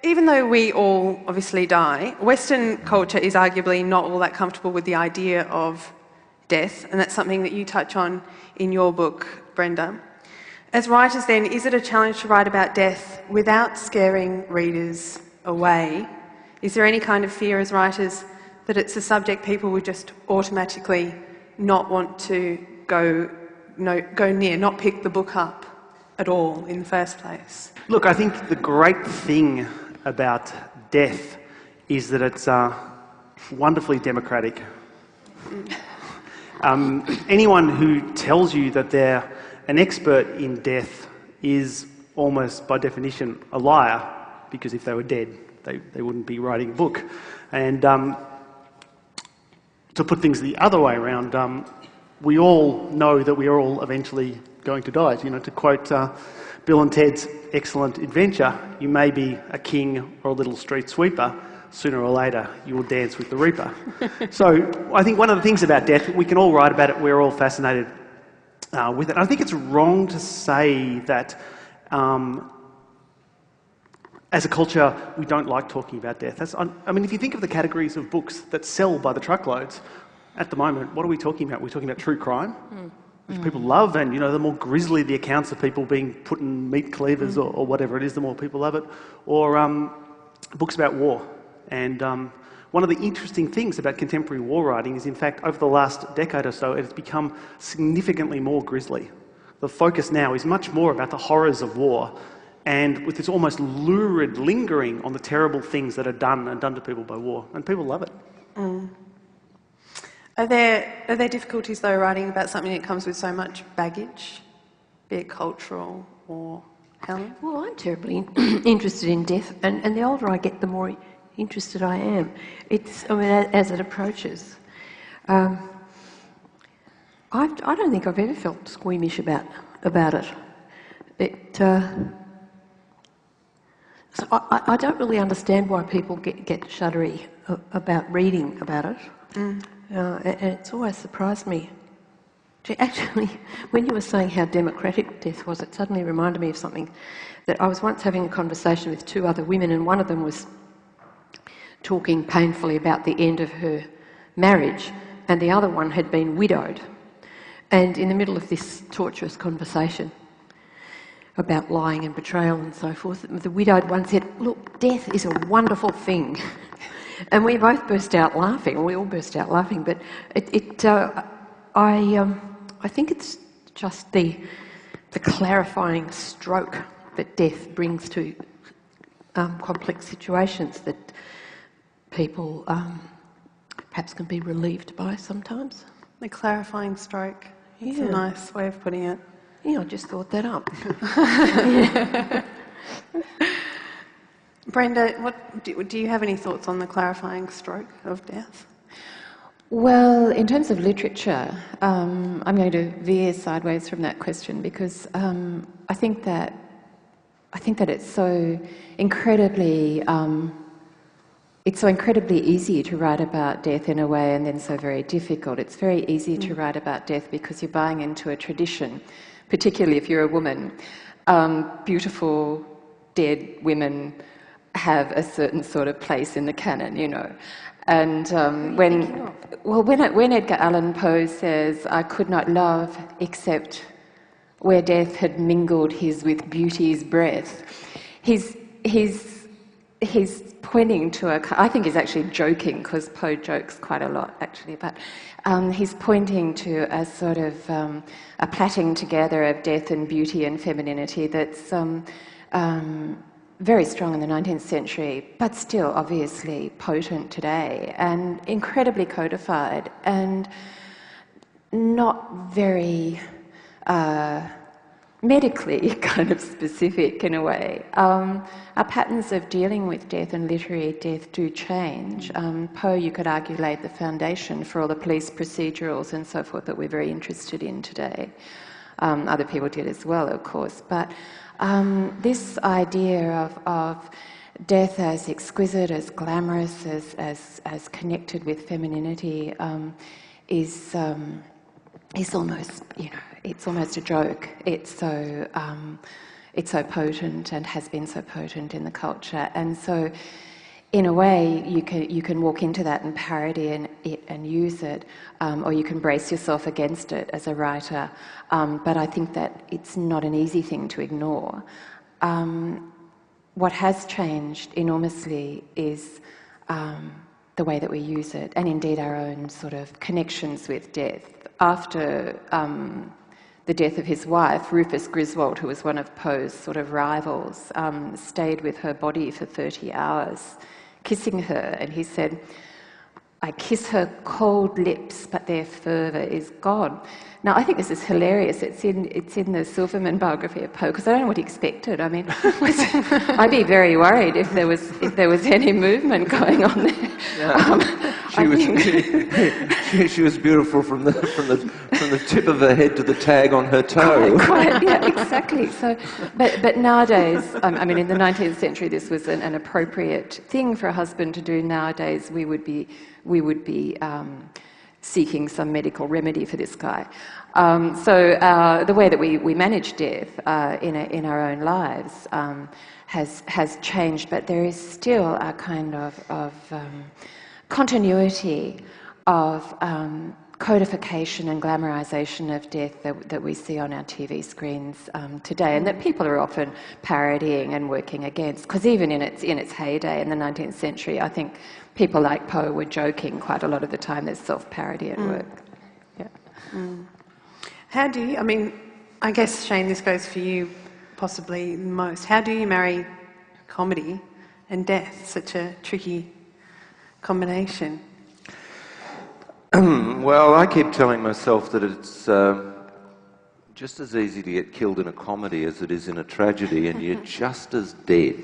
even though we all obviously die, Western culture is arguably not all that comfortable with the idea of death, and that's something that you touch on in your book, Brenda. As writers then, is it a challenge to write about death without scaring readers away? Is there any kind of fear as writers that it's a subject people would just automatically not want to go near, not pick the book up at all in the first place? Look, I think the great thing about death is that it's wonderfully democratic. Anyone who tells you that they're an expert in death is almost by definition a liar, because if they were dead, they wouldn't be writing a book. And to put things the other way around, we all know that we are all eventually going to die. You know, to quote Bill and Ted's Excellent Adventure, you may be a king or a little street sweeper, sooner or later you will dance with the Reaper. So I think one of the things about death, we can all write about it, we're all fascinated with it. I think it's wrong to say that as a culture we don't like talking about death. I mean, if you think of the categories of books that sell by the truckloads, at the moment, what are we talking about? We're talking about true crime, which people love, and you know, the more grisly the accounts of people being put in meat cleavers or whatever it is, the more people love it. Or books about war. And one of the interesting things about contemporary war writing is, in fact, over the last decade or so, it has become significantly more grisly. The focus now is much more about the horrors of war, and with this almost lurid lingering on the terrible things that are done to people by war. And people love it. Are there difficulties, though, writing about something that comes with so much baggage, be it cultural or Helen? Well, I'm terribly interested in death, and the older I get, the more interested I am. As it approaches. I don't think I've ever felt squeamish about it. So I don't really understand why people get shuddery about reading about it. And it's always surprised me. Actually, when you were saying how democratic death was, it suddenly reminded me of something that I was once having a conversation with two other women, and one of them was talking painfully about the end of her marriage, and the other one had been widowed. And in the middle of this torturous conversation about lying and betrayal and so forth, the widowed one said, "Look, death is a wonderful thing." And we both burst out laughing. We all burst out laughing. But I think it's just the clarifying stroke that death brings to complex situations that people perhaps can be relieved by sometimes. The clarifying stroke. It's a nice way of putting it. Yeah, I just thought that up. Brenda, do you have any thoughts on the clarifying stroke of death? Well, in terms of literature, I'm going to veer sideways from that question, because I think that it's so incredibly easy to write about death in a way, and then so very difficult. It's very easy to write about death because you're buying into a tradition, particularly if you're a woman. Beautiful dead women have a certain sort of place in the canon, you know. And when Edgar Allan Poe says, "I could not love except where death had mingled his with beauty's breath," he's pointing to I think he's actually joking, because Poe jokes quite a lot actually, but he's pointing to a sort of a plaiting together of death and beauty and femininity that's very strong in the 19th century, but still obviously potent today, and incredibly codified, and not very medically kind of specific in a way. Our patterns of dealing with death and literary death do change. Poe, you could argue, laid the foundation for all the police procedurals and so forth that we're very interested in today. Other people did as well, of course, but this idea of death as exquisite, as glamorous, as connected with femininity is almost, you know, it's almost a joke. It's so it's so potent and has been so potent in the culture. And so, in a way, you can walk into that and parody it and use it, or you can brace yourself against it as a writer. But I think that it's not an easy thing to ignore. What has changed enormously is the way that we use it, and indeed our own sort of connections with death. After the death of his wife, Rufus Griswold, who was one of Poe's sort of rivals, stayed with her body for 30 hours, kissing her, and he said, "I kiss her cold lips, but their fervour is gone." Now, I think this is hilarious. It's in the Silverman biography of Poe, because I don't know what he expected. I mean, I'd be very worried if there was any movement going on there. Yeah. She was beautiful from the tip of her head to the tag on her toe. Quite, yeah, exactly. So, but nowadays, I mean, in the 19th century, this was an appropriate thing for a husband to do. Nowadays, we would be seeking some medical remedy for this guy. So the way that we manage death in our own lives has changed, but there is still a kind of continuity of codification and glamorization of death that we see on our TV screens today, and that people are often parodying and working against. Because even in its heyday in the 19th century, I think people like Poe were joking quite a lot of the time. There's self-parody at work. Yeah. How do you, I mean, I guess, Shane, this goes for you possibly most. How do you marry comedy and death? Such a tricky combination. Well, I keep telling myself that it's just as easy to get killed in a comedy as it is in a tragedy, and you're just as dead.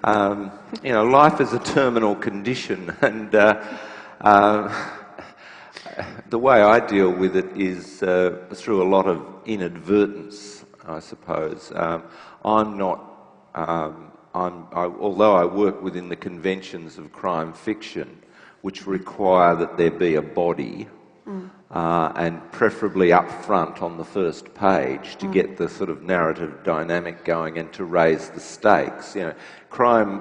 Life is a terminal condition, and the way I deal with it is through a lot of inadvertence, I suppose. Although I work within the conventions of crime fiction, which require that there be a body, and preferably up front on the first page to get the sort of narrative dynamic going and to raise the stakes. Crime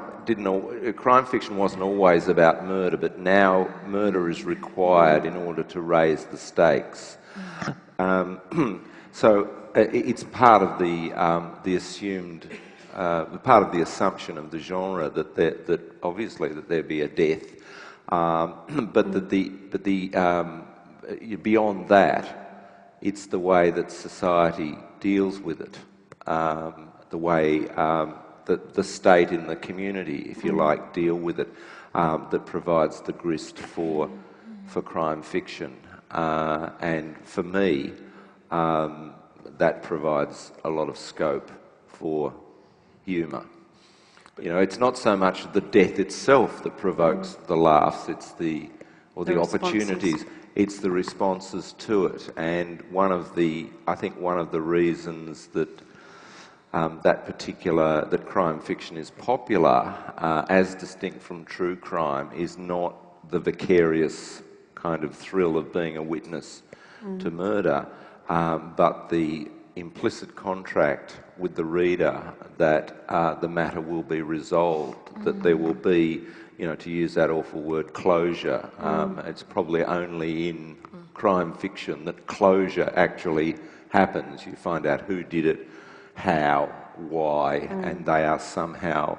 fiction wasn't always about murder, but now murder is required in order to raise the stakes. So it's part of the assumed. Part of the assumption of the genre that obviously that there be a death, but beyond that, it's the way that society deals with it, the way that the state in the community, if you like, deal with it, that provides the grist for crime fiction, and for me, that provides a lot of scope for humour. It's not so much the death itself that provokes the laughs, it's the opportunities, it's the responses to it. And I think one of the reasons that that crime fiction is popular, as distinct from true crime, is not the vicarious kind of thrill of being a witness to murder, but the implicit contract with the reader that the matter will be resolved, that there will be, to use that awful word, closure. It's probably only in crime fiction that closure actually happens. You find out who did it, how, why, and they are somehow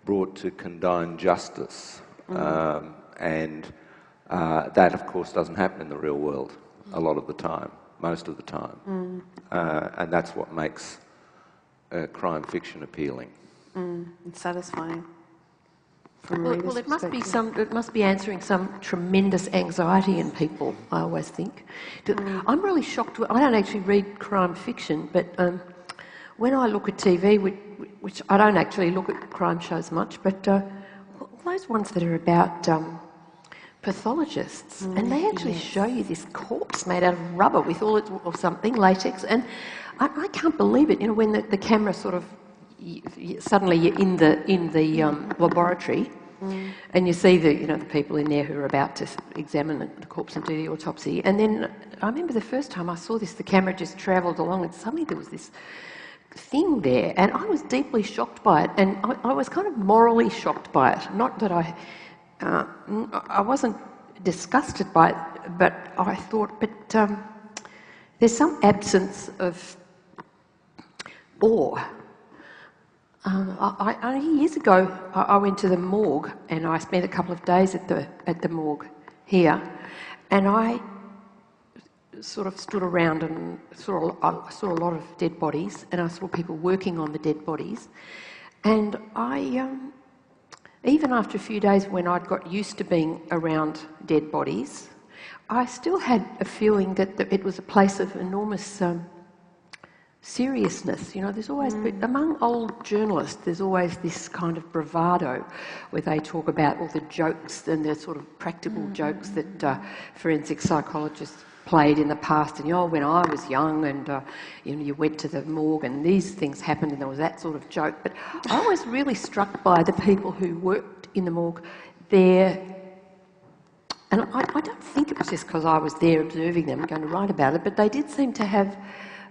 brought to condign justice. And that, of course, doesn't happen in the real world a lot of the time. Most of the time. And that's what makes crime fiction appealing. It's satisfying. Well, it must be answering some tremendous anxiety in people, I always think. I'm really shocked. I don't actually read crime fiction, but when I look at TV, which I don't actually look at crime shows much, but those ones that are about pathologists, and they actually show you this corpse made out of rubber with all it or something, latex, and I can't believe it. When the camera sort of suddenly you're in the laboratory, And you see the people in there who are about to examine the corpse and do the autopsy. And then I remember the first time I saw this, the camera just travelled along and suddenly there was this thing there, and I was deeply shocked by it, and I was kind of morally shocked by it. Not that I wasn't disgusted by it, but I thought, there's some absence of awe. Years ago, I went to the morgue, and I spent a couple of days at the morgue here, and I sort of stood around and I saw a lot of dead bodies, and I saw people working on the dead bodies, and I even after a few days when I'd got used to being around dead bodies, I still had a feeling that it was a place of enormous seriousness. There's always, among old journalists, there's always this kind of bravado where they talk about all the jokes and the sort of practical jokes that forensic psychologists played in the past, and when I was young, and you went to the morgue and these things happened, and there was that sort of joke. But I was really struck by the people who worked in the morgue there, and I don't think it was just because I was there observing them, going to write about it, but they did seem to have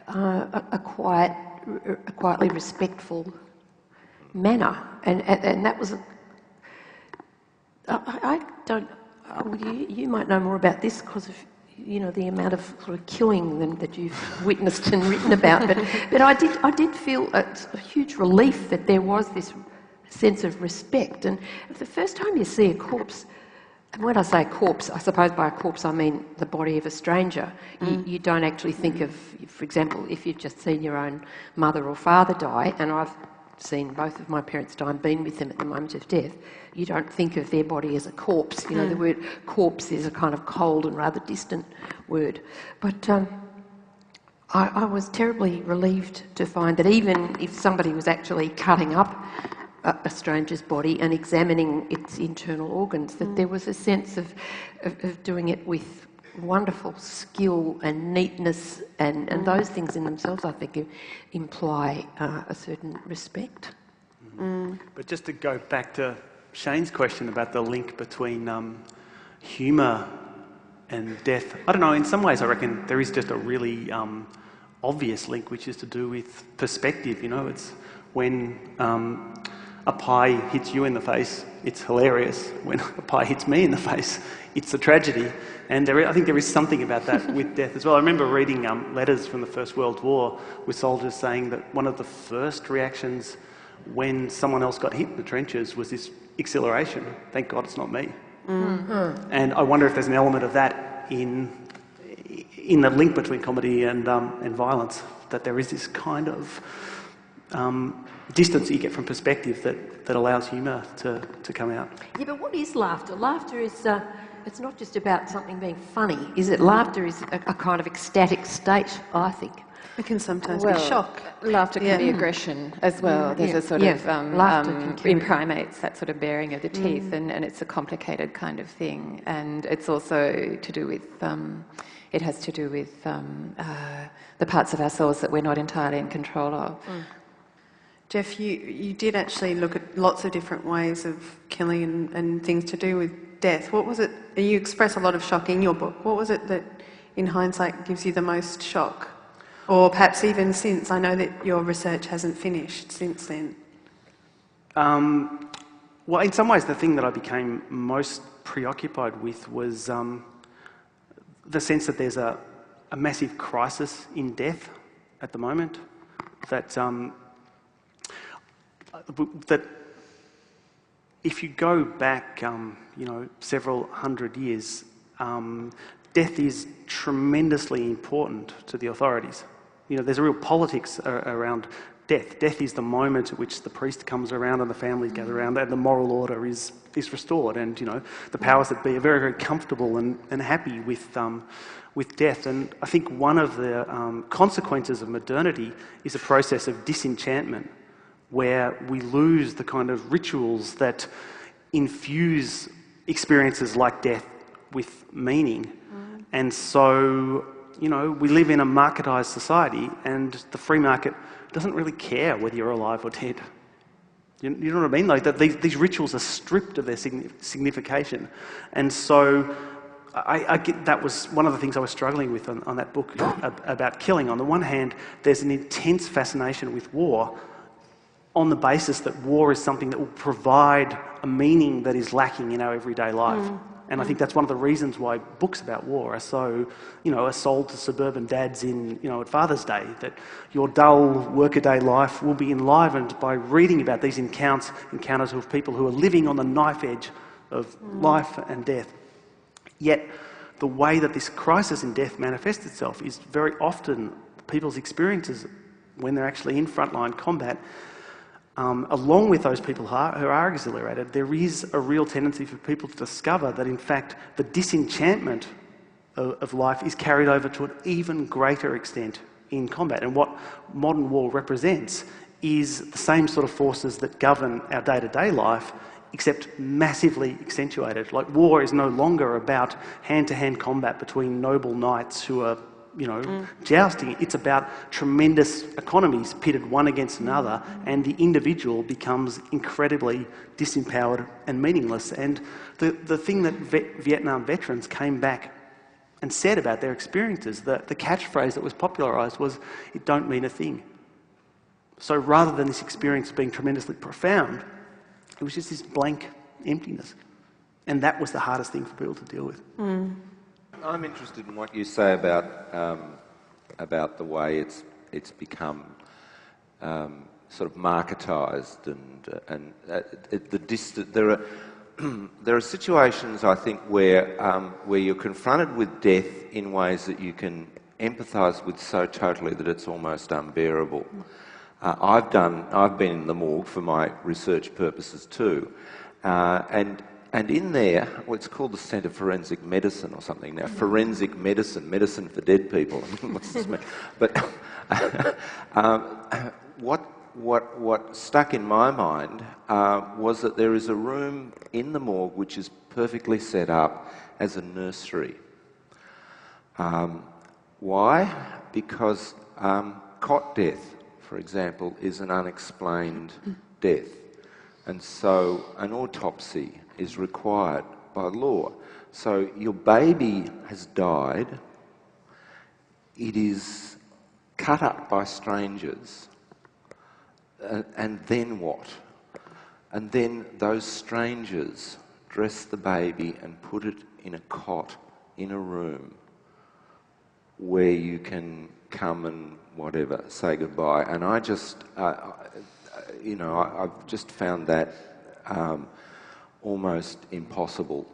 a quietly respectful manner, and that was. I don't. You might know more about this because of the amount of sort of killing them that you've witnessed and written about. But I did feel a huge relief that there was this sense of respect. And the first time you see a corpse, and when I say corpse, I suppose by a corpse I mean the body of a stranger. You don't actually think of, for example, if you've just seen your own mother or father die, and I've seen both of my parents die and been with them at the moment of death, you don't think of their body as a corpse. The word corpse is a kind of cold and rather distant word. But I was terribly relieved to find that even if somebody was actually cutting up a stranger's body and examining its internal organs, that there was a sense of doing it with wonderful skill and neatness, and those things in themselves, I think, imply a certain respect. But just to go back to Shane's question about the link between humour and death, I don't know, in some ways I reckon there is just a really obvious link, which is to do with perspective. It's when a pie hits you in the face, it's hilarious. When a pie hits me in the face, it's a tragedy. And I think there is something about that with death as well. I remember reading letters from the First World War with soldiers saying that one of the first reactions when someone else got hit in the trenches was this exhilaration. Thank God it's not me. And I wonder if there's an element of that in the link between comedy and violence, that there is this kind of distance that you get from perspective that allows humour to come out. Yeah, but what is laughter? Laughter is, it's not just about something being funny, is it? Laughter is a kind of ecstatic state, I think. It can sometimes be shock. Laughter can be aggression as well. There's a sort of, in primates, that sort of baring of the teeth, and it's a complicated kind of thing. And it's also to do with, it has to do with the parts of ourselves that we're not entirely in control of. Jeff, you did actually look at lots of different ways of killing and things to do with death. What was it? You express a lot of shock in your book. What was it that, in hindsight, gives you the most shock? Or perhaps even since? I know that your research hasn't finished since then. Well, in some ways, the thing that I became most preoccupied with was the sense that there's a massive crisis in death at the moment. That if you go back, several hundred years, death is tremendously important to the authorities. There's a real politics around death. Death is the moment at which the priest comes around and the families gather around and the moral order is restored. And, the powers that be are very, very comfortable and happy with death. And I think one of the consequences of modernity is a process of disenchantment, where we lose the kind of rituals that infuse experiences like death with meaning. And so, we live in a marketised society, and the free market doesn't really care whether you're alive or dead. You know what I mean? Like that these rituals are stripped of their signification. And so I get that was one of the things I was struggling with on that book about killing. On the one hand, there's an intense fascination with war on the basis that war is something that will provide a meaning that is lacking in our everyday life. And I think that's one of the reasons why books about war are so, are sold to suburban dads at Father's Day, that your dull workaday life will be enlivened by reading about these encounters with people who are living on the knife edge of life and death. Yet the way that this crisis in death manifests itself is very often people's experiences when they're actually in frontline combat. Along with those people who are exhilarated, there is a real tendency for people to discover that, in fact, the disenchantment of life is carried over to an even greater extent in combat. And what modern war represents is the same sort of forces that govern our day-to-day life, except massively accentuated. Like, war is no longer about hand-to-hand combat between noble knights who are jousting. It's about tremendous economies pitted one against another, and the individual becomes incredibly disempowered and meaningless. And the thing that Vietnam veterans came back and said about their experiences, the catchphrase that was popularised was, "It don't mean a thing." So rather than this experience being tremendously profound, it was just this blank emptiness. And that was the hardest thing for people to deal with. I'm interested in what you say about the way it's become sort of marketised and the distant. There are situations, I think, where you're confronted with death in ways that you can empathise with so totally that it's almost unbearable. I've been in the morgue for my research purposes too, and in there, well, it's called the Centre for Forensic Medicine or something now. Forensic medicine for dead people. What's this mean? But what stuck in my mind was that there is a room in the morgue which is perfectly set up as a nursery. Why? Because cot death, for example, is an unexplained death, and so an autopsy is required by law. So your baby has died, it is cut up by strangers, and then what? And then those strangers dress the baby and put it in a cot in a room where you can come and whatever, say goodbye. And I just, I've just found that almost impossible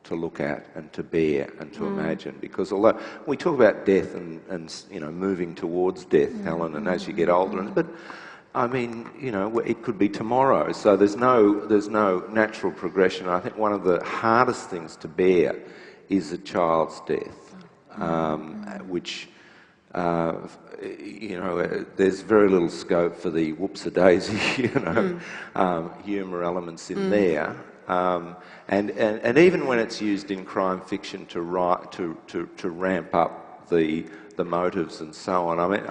to look at and to bear and to imagine, because although we talk about death and moving towards death, Helen, and as you get older, but I mean, it could be tomorrow, so there's no natural progression. I think one of the hardest things to bear is a child's death, which there's very little scope for the whoops-a-daisy, humour elements in there. And even when it's used in crime fiction to ramp up the motives and so on, I mean,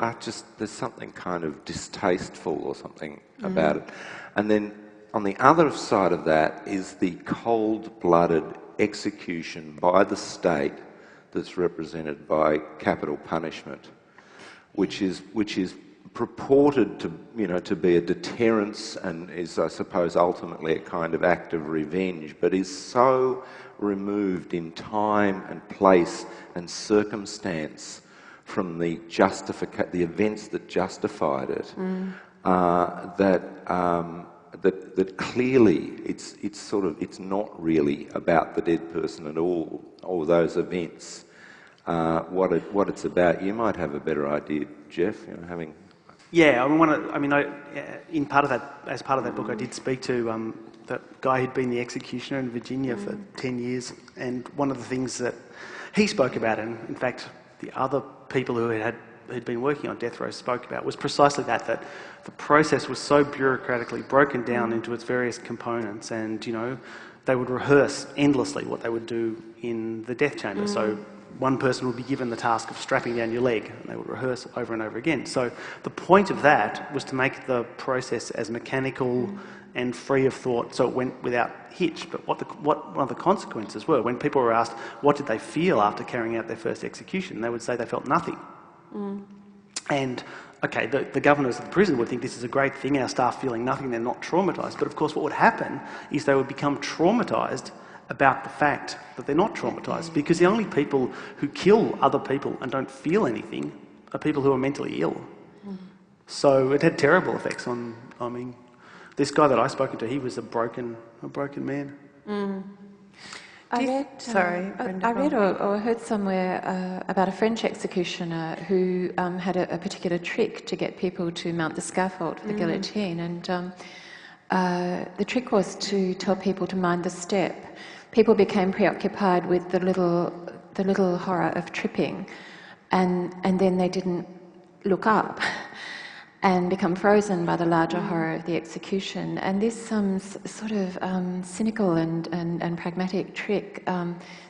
there's something kind of distasteful or something about it. And then on the other side of that is the cold-blooded execution by the state that's represented by capital punishment, which is purported to be a deterrence and is, I suppose, ultimately a kind of act of revenge, but is so removed in time and place and circumstance from the events that justified it, that clearly it's not really about the dead person at all, or those events. What it's about, you might have a better idea, Jeff. Having. Yeah, as part of that book, I did speak to that guy who'd been the executioner in Virginia for 10 years, and one of the things that he spoke about, and in fact the other people who'd been working on death row spoke about, was precisely that the process was so bureaucratically broken down into its various components, and they would rehearse endlessly what they would do in the death chamber. So one person would be given the task of strapping down your leg, and they would rehearse over and over again. So the point of that was to make the process as mechanical and free of thought, so it went without hitch. But what one of the consequences were, when people were asked what did they feel after carrying out their first execution, they would say they felt nothing. And okay, the governors of the prison would think this is a great thing, our staff feeling nothing, they're not traumatised. But of course what would happen is they would become traumatised about the fact that they're not traumatised, because the only people who kill other people and don't feel anything are people who are mentally ill. So it had terrible effects on, I mean, this guy that I spoke to, he was a broken man. I read or heard somewhere about a French executioner who had a particular trick to get people to mount the scaffold for the guillotine, and the trick was to tell people to mind the step. People became preoccupied with the little horror of tripping, and then they didn't look up and become frozen by the larger horror of the execution. And this sort of cynical and pragmatic trick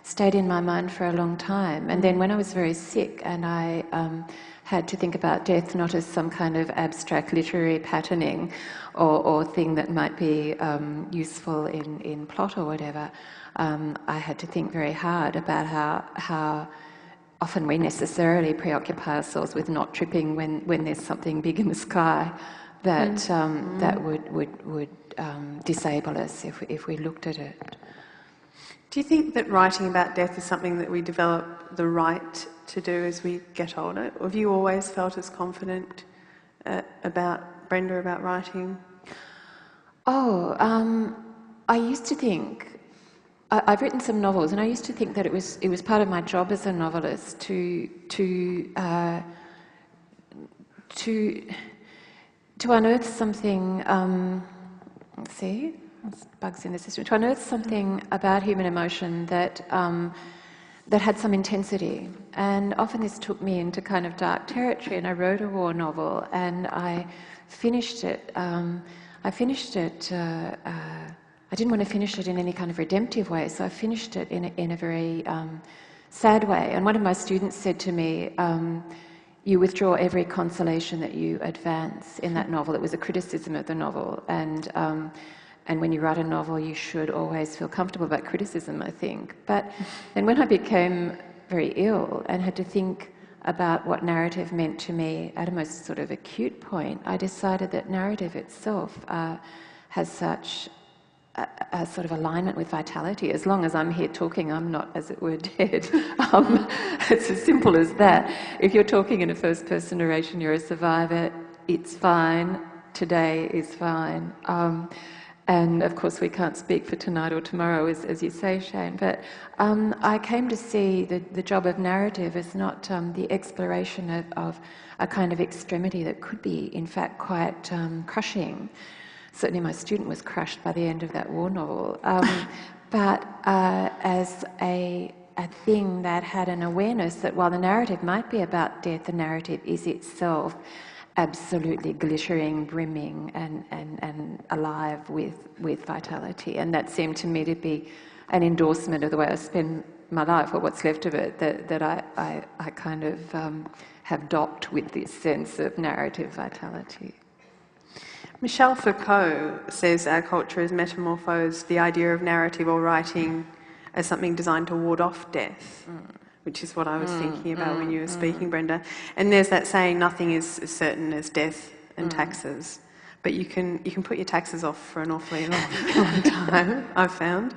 stayed in my mind for a long time. And then when I was very sick and I had to think about death not as some kind of abstract literary patterning or thing that might be useful in plot or whatever, I had to think very hard about how often we necessarily preoccupy ourselves with not tripping when there's something big in the sky that that would disable us if we looked at it. Do you think that writing about death is something that we develop the right to do as we get older? Or have you always felt as confident Brenda, about writing? I used to think. I've written some novels, and I used to think that it was part of my job as a novelist to unearth something. Let's see, there's bugs in the system. To unearth something about human emotion that had some intensity, and often this took me into kind of dark territory. And I wrote a war novel, and I finished it. I didn't want to finish it in any kind of redemptive way, so I finished it in a very sad way. And one of my students said to me, you withdraw every consolation that you advance in that novel. It was a criticism of the novel. And when you write a novel, you should always feel comfortable about criticism, I think. But then when I became very ill and had to think about what narrative meant to me at a most sort of acute point, I decided that narrative itself has such a sort of alignment with vitality. As long as I'm here talking, I'm not, as it were, dead. It's as simple as that. If you're talking in a first-person narration, you're a survivor. It's fine. Today is fine. And of course, we can't speak for tonight or tomorrow, as you say, Shane. But I came to see the job of narrative as not the exploration of a kind of extremity that could be, in fact, quite crushing. Certainly my student was crushed by the end of that war novel, but as a thing that had an awareness that while the narrative might be about death, the narrative is itself absolutely glittering, brimming, and alive with vitality. And that seemed to me to be an endorsement of the way I spend my life, or what's left of it, that I kind of have docked with this sense of narrative vitality. Michel Foucault says our culture has metamorphosed the idea of narrative or writing as something designed to ward off death, which is what I was thinking about when you were speaking, Brenda. And there's that saying, nothing is as certain as death and taxes, but you can put your taxes off for an awfully long time, I've found.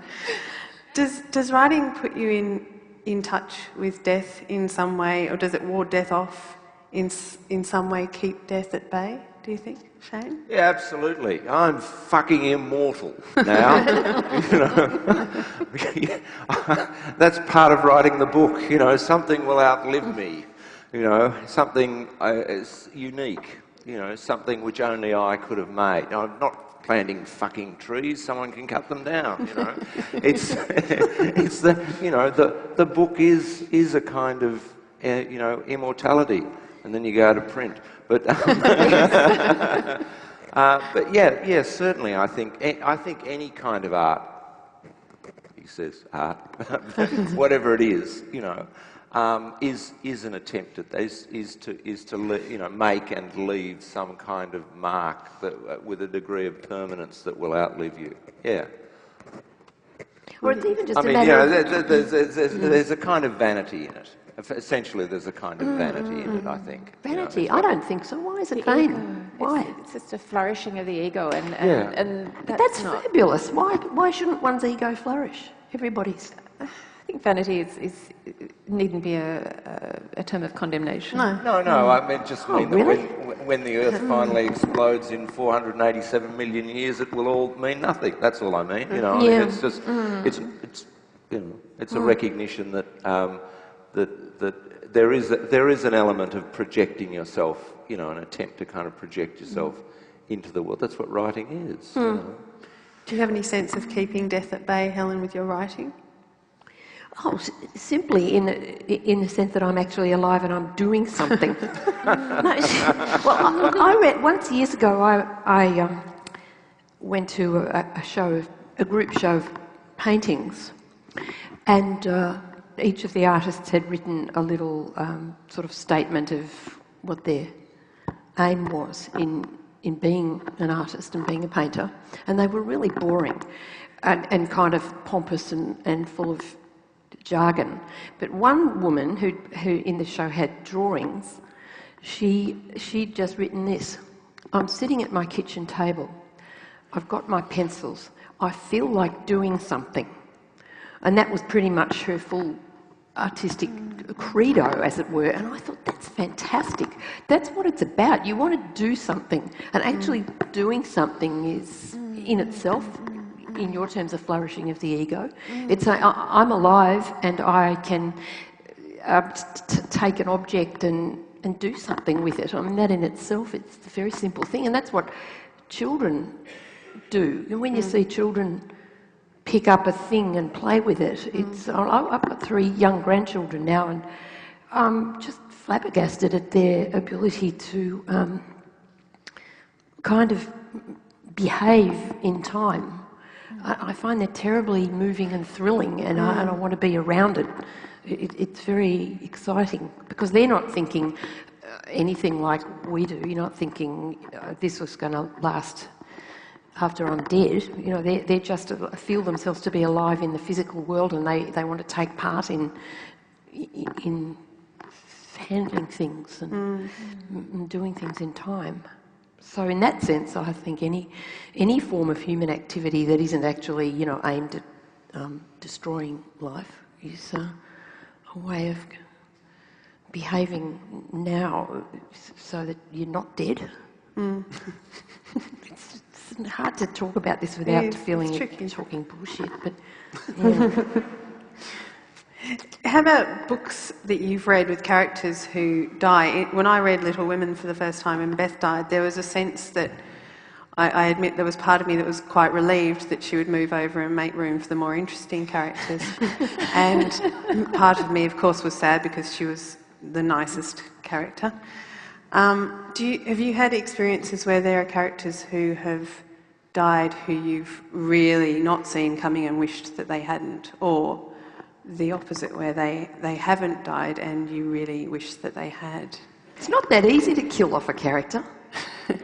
Does writing put you in touch with death in some way, or does it ward death off in some way, keep death at bay, do you think? Shane? Yeah, absolutely. I'm fucking immortal now. That's part of writing the book. Something will outlive me. Something is unique. Something which only I could have made. Now, I'm not planting fucking trees. Someone can cut them down. It's the book is a kind of immortality, and then you go to print. But yeah, certainly. I think any kind of art, he says art, whatever it is, is an attempt at is to make and leave some kind of mark that with a degree of permanence that will outlive you. Yeah. Or it's even just I a mean, matter of... there's a kind of vanity in it. Essentially, there's a kind of vanity in it, I think. Vanity? I don't think so. Why is it vain? Why? It's just a flourishing of the ego, and That's fabulous. Why shouldn't one's ego flourish? Everybody's... I think vanity needn't be a term of condemnation. No. I mean, just mean really? that when the Earth finally explodes in 487 million years, it will all mean nothing. That's all I mean. I mean, it's just it's a recognition that that there is an element of projecting yourself. An attempt to kind of project yourself into the world. That's what writing is. Do you have any sense of keeping death at bay, Helen, with your writing? Oh, simply in the sense that I'm actually alive and I'm doing something. I read once years ago. I went to a group show of paintings, and each of the artists had written a little sort of statement of what their aim was in being an artist and being a painter, and they were really boring and kind of pompous and full of jargon. But one woman who in the show had drawings, she'd just written this: I'm sitting at my kitchen table, I've got my pencils, I feel like doing something. And that was pretty much her full artistic credo, as it were. And I thought, that's fantastic. That's what it's about. You want to do something, and actually doing something is in itself, in your terms, a flourishing of the ego. It's I'm alive and I can take an object and do something with it. I mean, that in itself, it's a very simple thing, and that's what children do. And when you see children pick up a thing and play with it, I've got 3 young grandchildren now, and I'm just flabbergasted at their ability to kind of behave in time. I find they're terribly moving and thrilling, and I want to be around it. It's very exciting because they're not thinking anything like we do. You're not thinking this was going to last after I'm dead. They just feel themselves to be alive in the physical world, and they want to take part in handling things and doing things in time. So in that sense, I think any form of human activity that isn't actually, aimed at destroying life is a way of behaving now so that you're not dead. It's hard to talk about this without feeling it's talking bullshit, but yeah. How about books that you've read with characters who die? When I read Little Women for the first time and Beth died, there was a sense that I admit there was part of me that was quite relieved that she would move over and make room for the more interesting characters. And part of me, of course, was sad because she was the nicest character. Have you had experiences where there are characters who have died who you've really not seen coming and wished that they hadn't, or the opposite, where they haven't died and you really wish that they had? It's not that easy to kill off a character.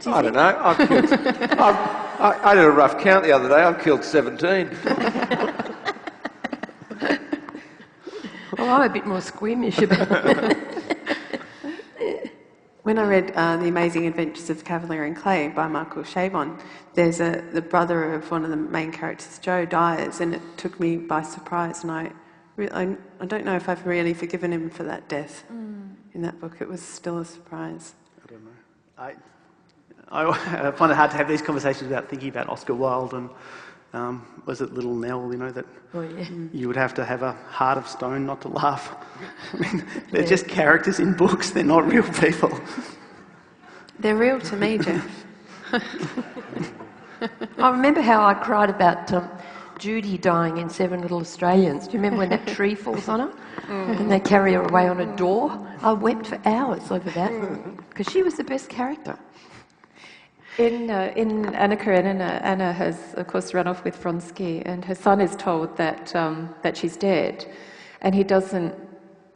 I don't know. I did a rough count the other day. I've killed 17. Well, I'm a bit more squeamish about it. When I read The Amazing Adventures of Cavalier and Clay by Michael Chabon, there's the brother of one of the main characters, Joe, dies, and it took me by surprise, and I don't know if I've really forgiven him for that death in that book. It was still a surprise. I don't know. I find it hard to have these conversations without thinking about Oscar Wilde and was it Little Nell, that you would have to have a heart of stone not to laugh. I mean, they're just characters in books, they're not real people. They're real to me, Jeff. I remember how I cried about Judy dying in 7 Little Australians. Do you remember when that tree falls on her and they carry her away on a door? I wept for hours over that because she was the best character. In Anna Karenina, Anna has, of course, run off with Vronsky, and her son is told that she's dead, and he doesn't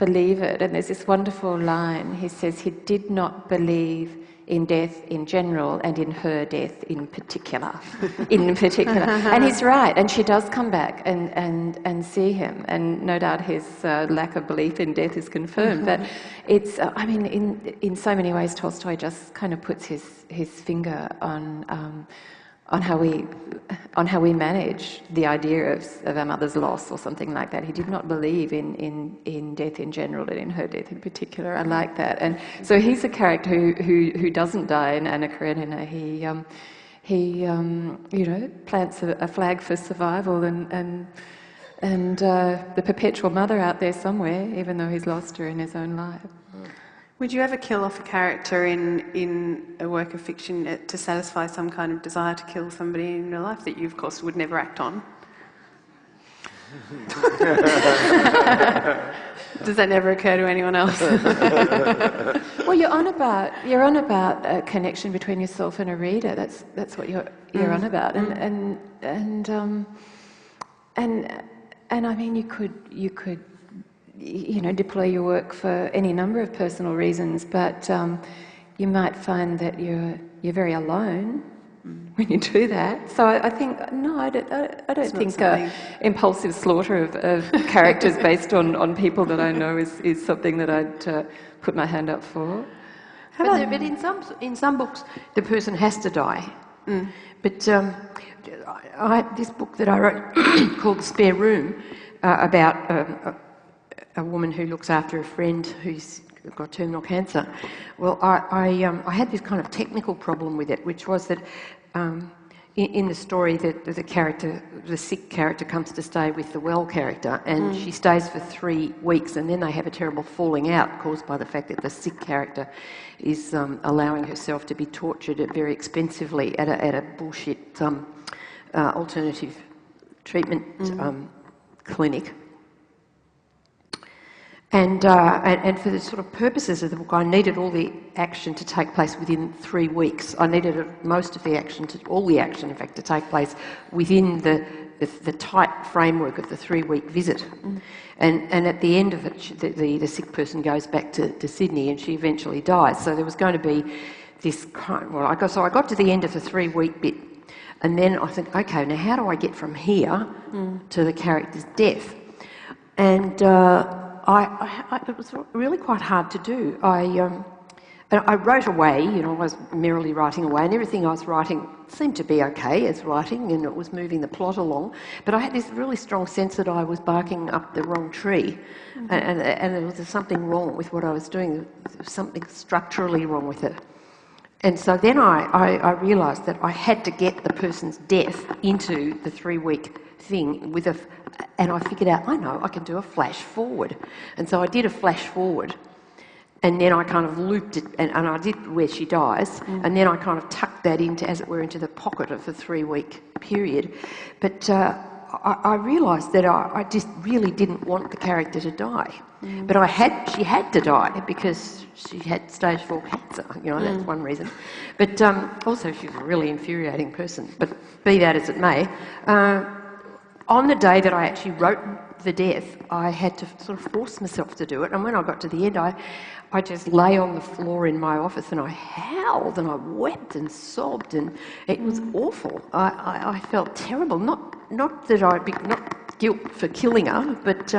believe it. And there's this wonderful line. He says he did not believe in death in general and in her death in particular. And he's right. And she does come back and see him. And no doubt his lack of belief in death is confirmed. But it's, I mean, in so many ways, Tolstoy just kind of puts his finger on how we manage the idea of our mother's loss or something like that. He did not believe in death in general and in her death in particular. I like that. And so he's a character who doesn't die in Anna Karenina. He plants a flag for survival and the perpetual mother out there somewhere, even though he's lost her in his own life. Would you ever kill off a character in a work of fiction to satisfy some kind of desire to kill somebody in real life that you, of course, would never act on? Does that never occur to anyone else? Well, you're on about a connection between yourself and a reader. That's what you're on about, and I mean you could deploy your work for any number of personal reasons, but you might find that you're very alone when you do that. So I think I don't think impulsive slaughter of characters based on people that I know is something that I'd put my hand up for. But in some books, the person has to die. But this book that I wrote called The Spare Room about a woman who looks after a friend who's got terminal cancer. Well, I had this kind of technical problem with it, which was that in the story that the sick character comes to stay with the well character, and she stays for 3 weeks, and then they have a terrible falling out caused by the fact that the sick character is allowing herself to be tortured very expensively at a bullshit alternative treatment clinic. And for the sort of purposes of the book, I needed all the action to take place within 3 weeks. I needed most of the action, all the action, in fact, to take place within the tight framework of the 3-week visit. And at the end of it, the sick person goes back to Sydney, and she eventually dies. So there was going to be this kind. Well, I got to the end of the 3-week bit, and then I think, okay, now how do I get from here to the character's death? And it was really quite hard to do. I wrote away, I was merrily writing away, and everything I was writing seemed to be okay as writing, and it was moving the plot along. But I had this really strong sense that I was barking up the wrong tree, and there was something wrong with what I was doing. There was something structurally wrong with it. And so then I realised that I had to get the person's death into the 3-week thing and I figured out, I can do a flash forward. And so I did a flash forward, and then I kind of looped it, and I did where she dies, and then I kind of tucked that into, as it were, into the pocket of the 3-week period. But I realised that I just really didn't want the character to die. But she had to die because she had stage 4 cancer, that's one reason. But also she was a really infuriating person. But be that as it may, on the day that I actually wrote the death, I had to sort of force myself to do it. And when I got to the end, I just lay on the floor in my office and I howled and I wept and sobbed, and it was awful. I felt terrible. Not that not guilt for killing her, but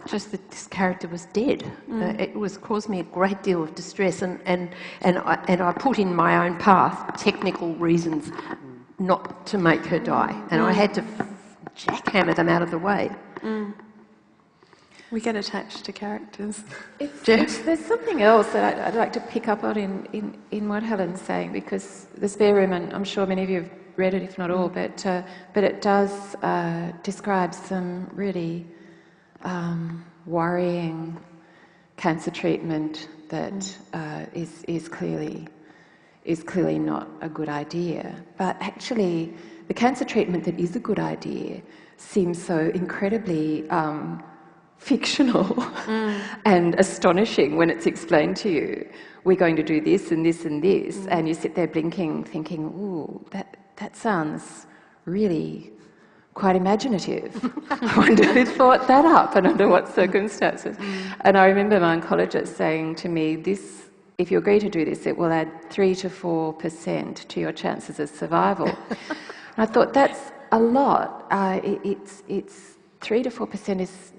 just that this character was dead. It caused me a great deal of distress, and I put in my own path technical reasons not to make her die, and I had to jackhammer them out of the way. We get attached to characters. There's something else that I'd like to pick up on in what Helen's saying, because The Spare Room, and I'm sure many of you have read it, if not all, but it does describe some really worrying cancer treatment that is clearly not a good idea. But actually, the cancer treatment that is a good idea seems so incredibly fictional and astonishing when it's explained to you. We're going to do this and this and this, and you sit there blinking, thinking, "Ooh, that sounds really quite imaginative. I wonder who thought that up and under what circumstances. And I remember my oncologist saying to me, "This, if you agree to do this, it will add 3 to 4% to your chances of survival." And I thought, that's a lot. It's 3 to 4% is,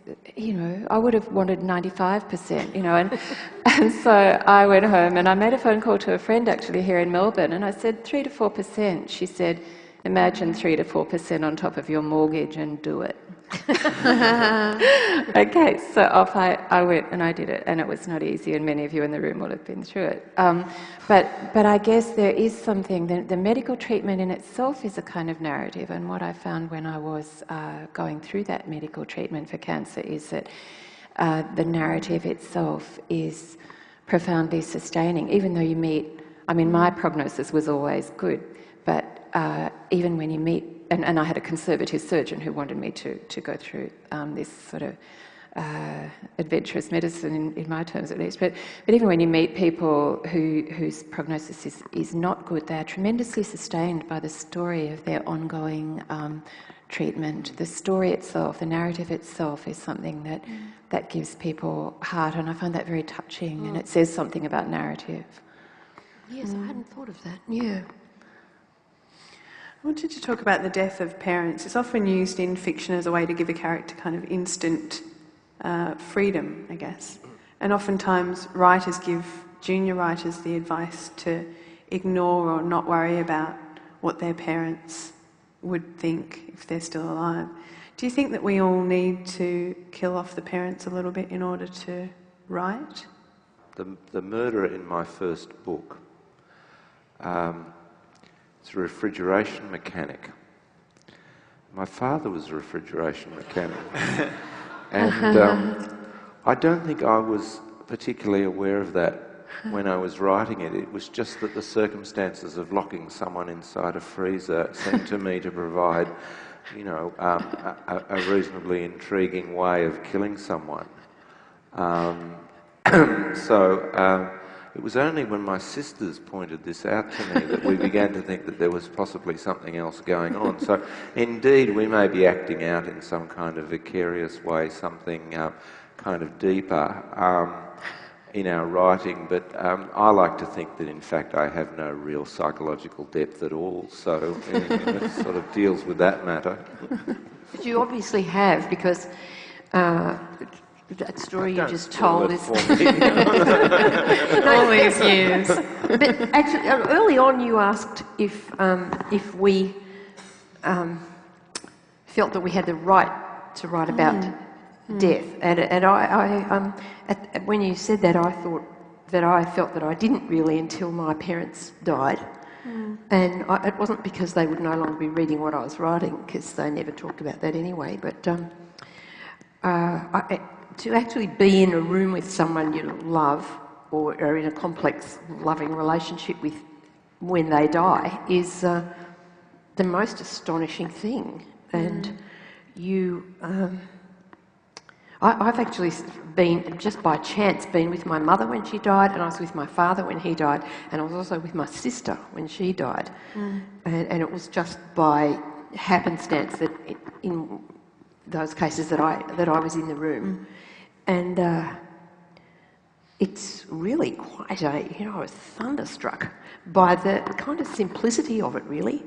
I would have wanted 95%, and so I went home and I made a phone call to a friend actually here in Melbourne, and I said 3 to 4%. She said, "Imagine 3 to 4% on top of your mortgage and do it." Okay, so off I went and I did it, and it was not easy, and many of you in the room will have been through it. But I guess there is something, the medical treatment in itself is a kind of narrative, and what I found when I was going through that medical treatment for cancer is that the narrative itself is profoundly sustaining, even though you meet, my prognosis was always good, but even when you meet, and I had a conservative surgeon who wanted me to go through this sort of adventurous medicine, in my terms at least, but even when you meet people whose prognosis is not good, they are tremendously sustained by the story of their ongoing treatment. The story itself, the narrative itself, is something that gives people heart, and I find that very touching, and it says something about narrative. Yes, I hadn't thought of that. Yeah. I wanted to talk about the death of parents. It's often used in fiction as a way to give a character kind of instant freedom, I guess. And oftentimes writers give junior writers the advice to ignore or not worry about what their parents would think if they're still alive. Do you think that we all need to kill off the parents a little bit in order to write? The murderer in my first book, it's a refrigeration mechanic. My father was a refrigeration mechanic. And I don't think I was particularly aware of that when I was writing it. It was just that the circumstances of locking someone inside a freezer seemed to me to provide, a reasonably intriguing way of killing someone. It was only when my sisters pointed this out to me that we began to think that there was possibly something else going on. So, indeed, we may be acting out in some kind of vicarious way, something kind of deeper in our writing, but I like to think that, in fact, I have no real psychological depth at all, so it sort of deals with that matter. But you obviously have, because that story you just told is... All these years. But actually, early on you asked if we felt that we had the right to write about death. And when you said that, I thought that I felt that I didn't really until my parents died. And it wasn't because they would no longer be reading what I was writing, because they never talked about that anyway, but to actually be in a room with someone you love or are in a complex loving relationship with when they die is the most astonishing thing. And I've actually been, just by chance, been with my mother when she died, and I was with my father when he died, and I was also with my sister when she died. And it was just by happenstance that in those cases that I was in the room. And it's really quite I was thunderstruck by the kind of simplicity of it, really.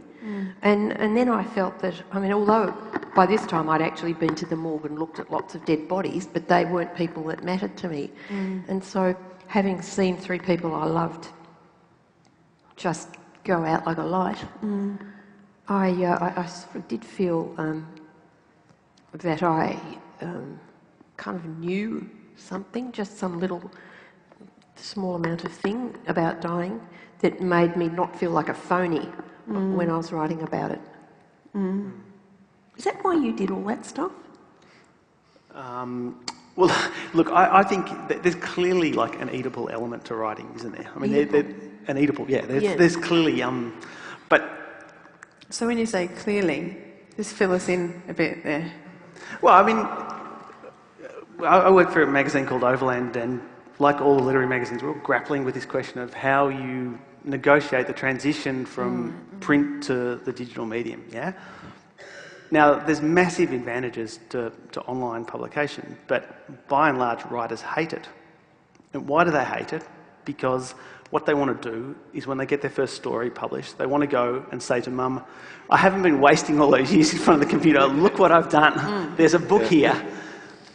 And then I felt that, although by this time I'd actually been to the morgue and looked at lots of dead bodies, but they weren't people that mattered to me. And so having seen 3 people I loved just go out like a light, I sort of did feel that I kind of knew something, just some little small amount of thing about dying that made me not feel like a phony when I was writing about it. Is that why you did all that stuff? Well, look, I think there's clearly like an Oedipal element to writing, isn't there? An Oedipal, yeah. There's clearly, but... So when you say clearly, just fill us in a bit there. Well, I work for a magazine called Overland, and like all literary magazines, we're all grappling with this question of how you negotiate the transition from print to the digital medium, yeah? Now, there's massive advantages to online publication, but by and large, writers hate it. And why do they hate it? Because what they want to do is when they get their first story published, they want to go and say to mum, I haven't been wasting all those years in front of the computer. Look what I've done. There's a book here.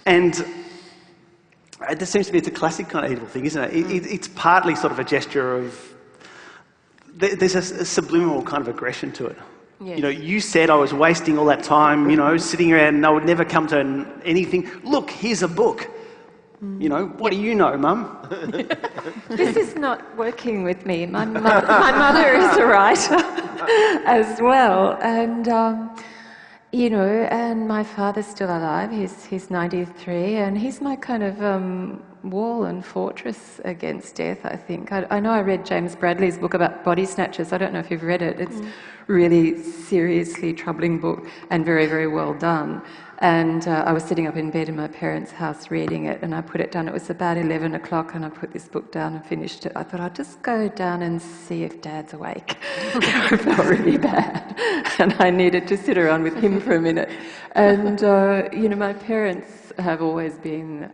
And it seems to be it's a classic kind of Oedipal thing, isn't it? It's partly sort of a gesture of... There's a subliminal kind of aggression to it. Yes. You know, you said I was wasting all that time, you know, sitting around and I would never come to anything. Look, here's a book. You know, what do you know, Mum? This is not working with me. My mother is a writer as well, and you know, and my father's still alive. He's 93, and he's my kind of wall and fortress against death, I think. I know I read James Bradley's book about body snatchers. I don't know if you've read it. It's really seriously troubling book and very, very well done. And I was sitting up in bed in my parents' house reading it, and I put it down. It was about 11 o'clock, and I put this book down and finished it. I thought, I'll just go down and see if Dad's awake. I felt really bad, and I needed to sit around with him for a minute. And, you know, my parents have always been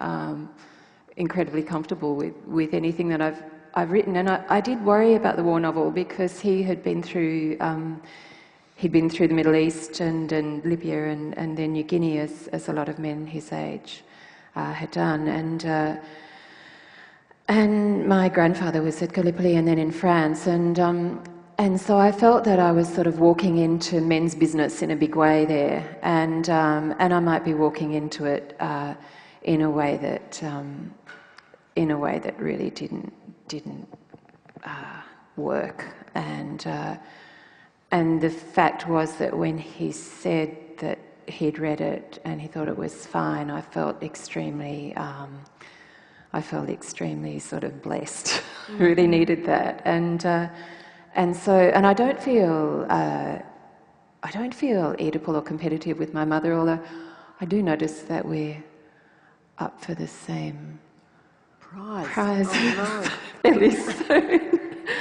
incredibly comfortable with anything that I've written. And I did worry about the war novel because he had been through... He'd been through the Middle East and Libya and then New Guinea, as a lot of men his age had done. And my grandfather was at Gallipoli and then in France. And so I felt that I was sort of walking into men's business in a big way there. And I might be walking into it in a way that really didn't work. And the fact was that when he said that he'd read it and he thought it was fine, I felt extremely sort of blessed. Really needed that, and I don't feel Oedipal or competitive with my mother, although I do notice that we're up for the same prize fairly soon.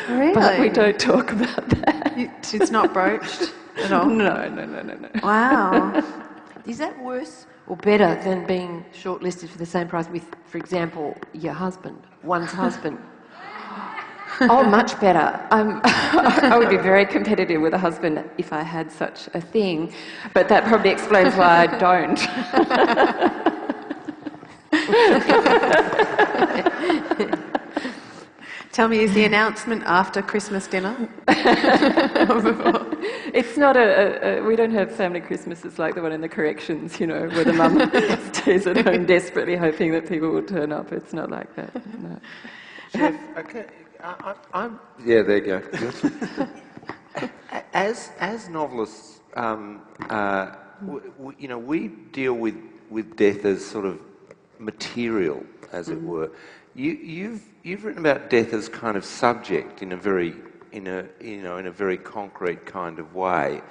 Really? But we don't talk about that. It's not broached at all? No. Wow. Is that worse or better than being shortlisted for the same prize with, for example, one's husband? Oh, much better. I would be very competitive with a husband if I had such a thing, but that probably explains why I don't. Tell me, is the announcement after Christmas dinner? It's not we don't have family Christmases like the one in the corrections, you know, where the mum stays at home desperately hoping that people will turn up. It's not like that, no. Jeff, okay, yeah, there you go. As novelists, you know, we deal with death as sort of material, as it were. You've written about death as kind of subject in a very concrete kind of way,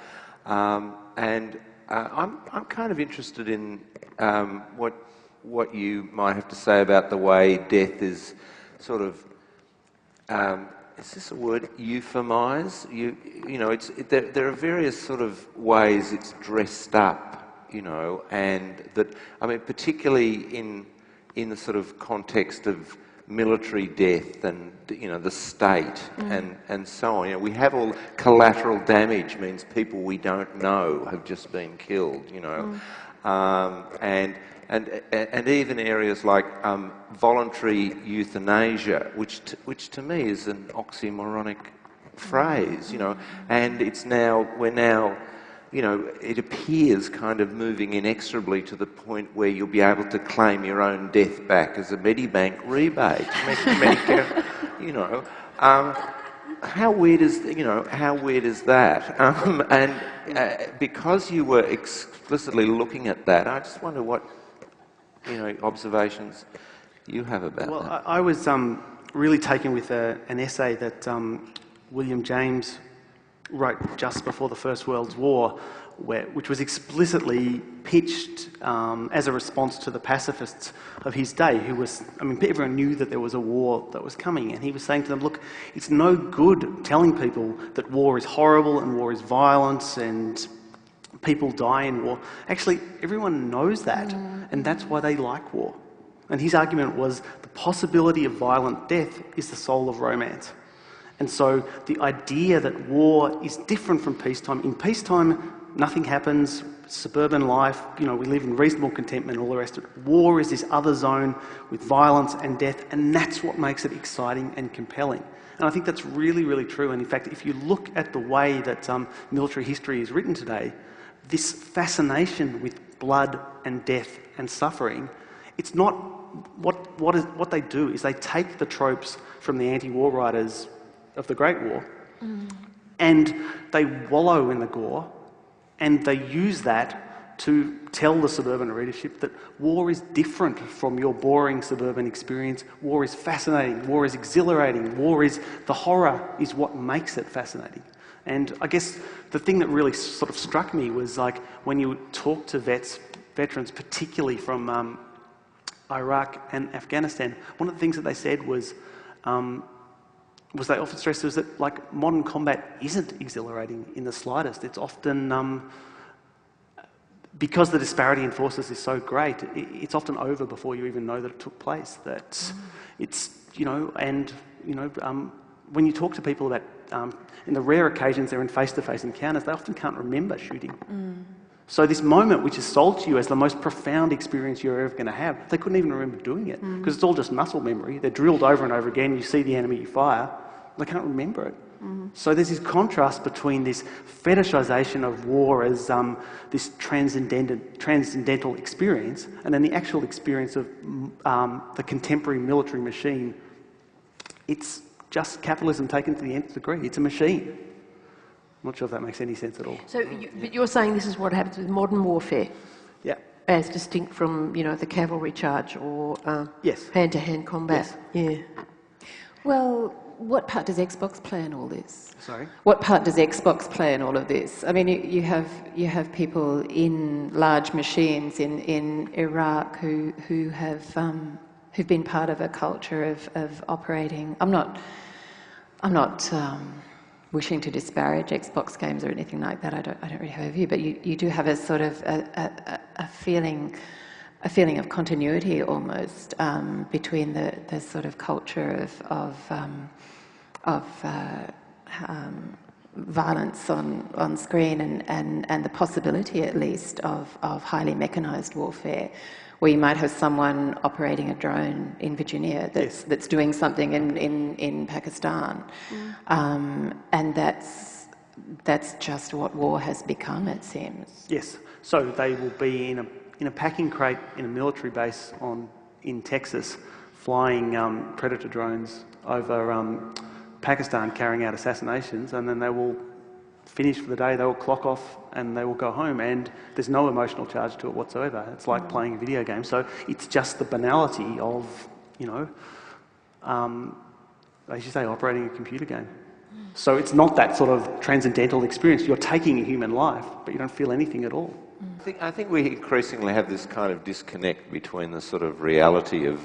and I'm kind of interested in what you might have to say about the way death is sort of is this a word, euphemized? You know, there are various sort of ways it's dressed up, you know, and that, I mean, particularly in the sort of context of military death and, you know, the state and so on. You know, we have all collateral damage, means people we don't know have just been killed, you know, and even areas like voluntary euthanasia, which to me is an oxymoronic phrase, you know, and we're now, you know, it appears kind of moving inexorably to the point where you'll be able to claim your own death back as a Medibank rebate. Medicare, you know. How weird is that? And because you were explicitly looking at that, I just wonder what, you know, observations you have about that. Well, I was really taken with an essay that William James wrote just before the First World War, which was explicitly pitched as a response to the pacifists of his day, everyone knew that there was a war that was coming, and he was saying to them, look, it's no good telling people that war is horrible and war is violence and people die in war. Actually, everyone knows that, and that's why they like war. And his argument was the possibility of violent death is the soul of romance. And so the idea that war is different from peacetime. In peacetime, nothing happens, suburban life, we live in reasonable contentment and all the rest of it. War is this other zone with violence and death, and that's what makes it exciting and compelling. And I think that's really, really true. And in fact, if you look at the way that military history is written today, this fascination with blood and death and suffering, it's not what they do is they take the tropes from the anti-war writers of the Great War and they wallow in the gore, and they use that to tell the suburban readership that war is different from your boring suburban experience. War is fascinating, war is exhilarating, the horror is what makes it fascinating. And I guess the thing that really sort of struck me was like when you talk to veterans, particularly from Iraq and Afghanistan, one of the things that they said was they often stressed was that like modern combat isn't exhilarating in the slightest. It's often because the disparity in forces is so great, it's often over before you even know that it took place. That it's when you talk to people about in the rare occasions they're in face-to-face encounters, they often can't remember shooting. So this moment, which is sold to you as the most profound experience you're ever going to have, they couldn't even remember doing it because it's all just muscle memory. They're drilled over and over again. You see the enemy, you fire. They can't remember it. So there's this contrast between this fetishization of war as this transcendental experience and then the actual experience of the contemporary military machine. It's just capitalism taken to the nth degree. It's a machine. I'm not sure if that makes any sense at all. So but you're saying this is what happens with modern warfare? Yeah. As distinct from, the cavalry charge or Yes. hand-to-hand combat? Yes. Yeah. Well, what part does Xbox play in all this? Sorry? What part does Xbox play in all of this? I mean, you have people in large machines in Iraq who have who've been part of a culture of operating. I'm not wishing to disparage Xbox games or anything like that. I don't really have a view, but you do have a sort of a feeling of continuity almost between the sort of culture of violence on screen and the possibility at least of highly mechanised warfare, where you might have someone operating a drone in Virginia that's doing something in Pakistan, and that's just what war has become, it seems. Yes. So they will be in a packing crate in a military base in Texas, flying Predator drones over Pakistan, carrying out assassinations, and then they will finish for the day, they will clock off and they will go home, and there's no emotional charge to it whatsoever. It's like playing a video game. So it's just the banality of, as you say, operating a computer game. So it's not that sort of transcendental experience. You're taking a human life, but you don't feel anything at all. I think we increasingly have this kind of disconnect between the sort of reality of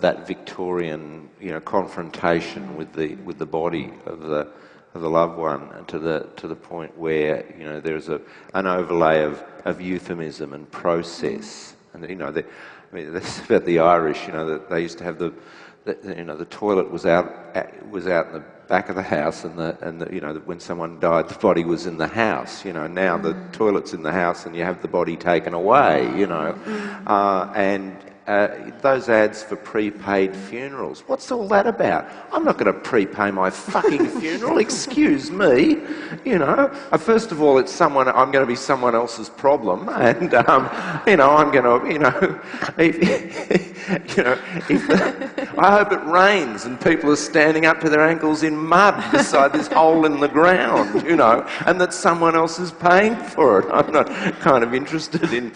that Victorian confrontation with the body of the loved one, and to the point where there's an overlay of euphemism and process, and that's about the Irish. That they used to have the toilet was out in the back of the house, and when someone died, the body was in the house. Now the toilet's in the house, and you have the body taken away. And those ads for prepaid funerals. What's all that about? I'm not going to prepay my fucking funeral. Excuse me. First of all, I'm going to be someone else's problem, and I'm going to, I hope it rains and people are standing up to their ankles in mud beside this hole in the ground, and that someone else is paying for it. I'm not kind of interested in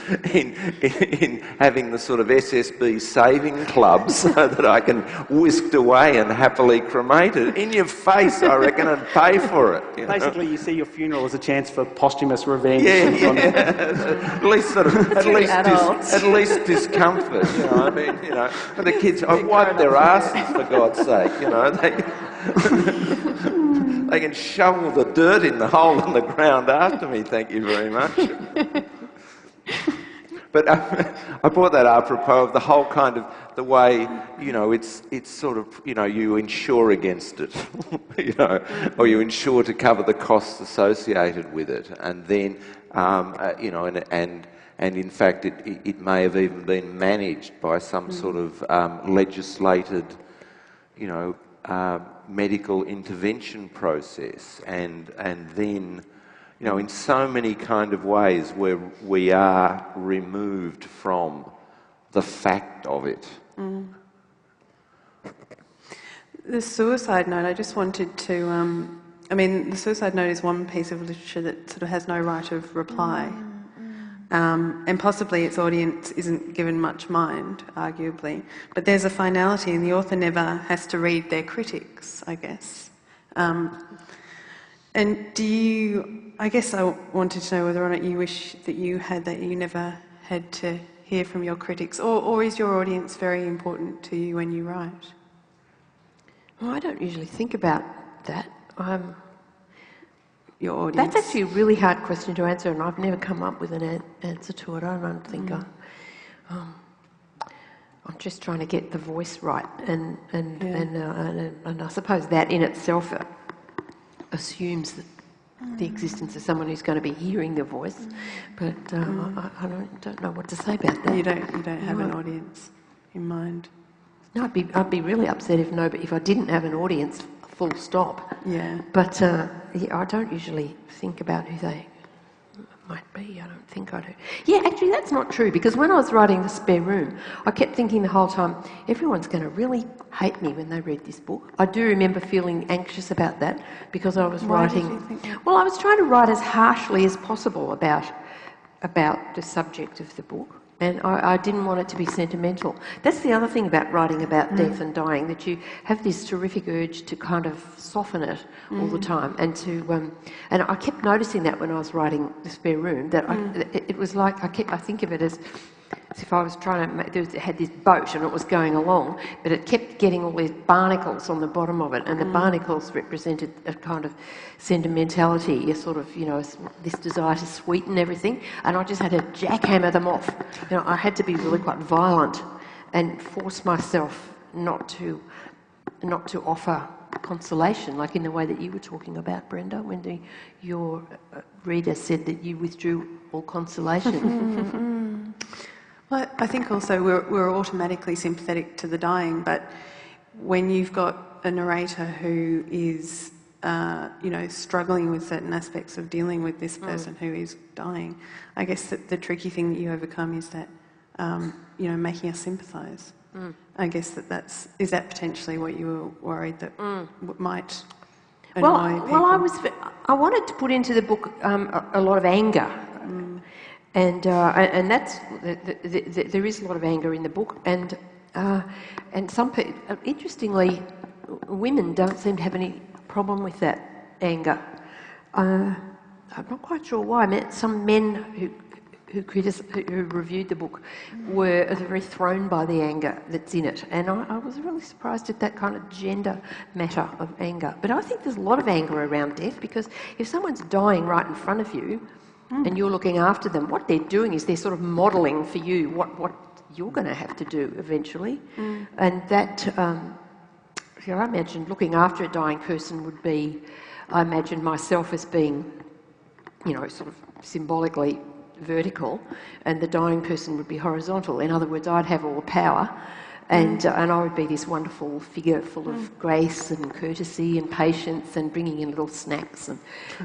having the sort of SSB saving club so that I can whisked away and happily cremated. In your face, I reckon, and pay for it. Basically, you see your funeral as a chance for posthumous revenge. At least at least discomfort. The kids, I've wiped their asses, for God's sake. they can shovel the dirt in the hole in the ground after me, thank you very much. But I brought that apropos of the whole kind of the way, you know, it's sort of, you know, you insure against it, you know, or you insure to cover the costs associated with it, and then, you know, and in fact it may have even been managed by some sort of legislated, you know, medical intervention process, and then, you know, in so many kind of ways where we are removed from the fact of it. The suicide note, I just wanted to, I mean, the suicide note is one piece of literature that sort of has no right of reply. And possibly its audience isn't given much mind, arguably. But there's a finality, and the author never has to read their critics, I guess. And do you, I guess I wanted to know whether or not you wish that you had that, you never had to hear from your critics, or is your audience very important to you when you write? Well, I don't usually think about that. Your audience? That's actually a really hard question to answer, and I've never come up with an answer to it. I don't think I'm just trying to get the voice right, and I suppose that in itself assumes that the existence of someone who's going to be hearing the voice, but I don't know what to say about that. You don't have an audience in mind. No, I'd be really upset if I didn't have an audience, full stop. Yeah. But yeah, I don't usually think about who they might be. I don't think I do. Yeah, actually, that's not true, because when I was writing The Spare Room, I kept thinking the whole time, everyone's going to really hate me when they read this book. I do remember feeling anxious about that, because I was writing... Why did you think that? Well, I was trying to write as harshly as possible about the subject of the book. And I didn't want it to be sentimental. That's the other thing about writing about death and dying, that you have this terrific urge to kind of soften it all the time, and to and I kept noticing that when I was writing The Spare Room, that it was like I think of it as if I was trying to it had this boat and it was going along, but it kept getting all these barnacles on the bottom of it, and the barnacles represented a kind of sentimentality, a sort of, you know, this desire to sweeten everything, and I just had to jackhammer them off. You know, I had to be really quite violent and force myself not to offer consolation, like in the way that you were talking about, Brenda, when your reader said that you withdrew all consolation. Well, I think also we're automatically sympathetic to the dying, but when you've got a narrator who is, you know, struggling with certain aspects of dealing with this person who is dying, I guess that the tricky thing that you overcome is that, you know, making us sympathise. I guess is that potentially what you were worried that might annoy people? Well, I wanted to put into the book a lot of anger. And that's there is a lot of anger in the book, and some people, interestingly, women don't seem to have any problem with that anger. I'm not quite sure why. I met some men who reviewed the book were very thrown by the anger that's in it, and I was really surprised at that kind of gender matter of anger. But I think there's a lot of anger around death, because if someone's dying right in front of you, and you're looking after them, what they're doing is they're sort of modelling for you what you're going to have to do eventually. And that, I imagine looking after a dying person would be, I imagine myself as being, you know, sort of symbolically vertical, and the dying person would be horizontal. In other words, I'd have all the power, and I would be this wonderful figure full of grace and courtesy and patience, and bringing in little snacks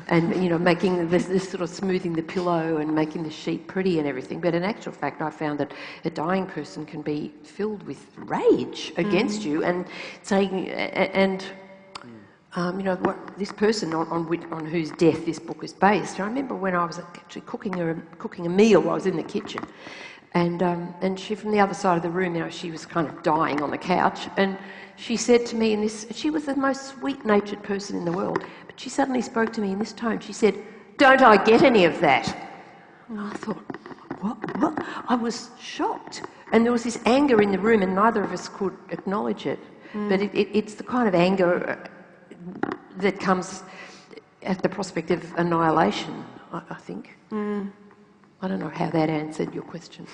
and you know, making this sort of smoothing the pillow and making the sheet pretty and everything. But in actual fact, I found that a dying person can be filled with rage against you, and saying you know, what this person on whose death this book is based. I remember when I was actually cooking a meal, I was in the kitchen, and she, from the other side of the room, you know, she was kind of dying on the couch, and she said to me in this, she was the most sweet-natured person in the world, but she suddenly spoke to me in this tone. She said, "Don't I get any of that?" And I thought, what? I was shocked. And there was this anger in the room, and neither of us could acknowledge it. But it's the kind of anger that comes at the prospect of annihilation, I think. I don't know how that answered your question.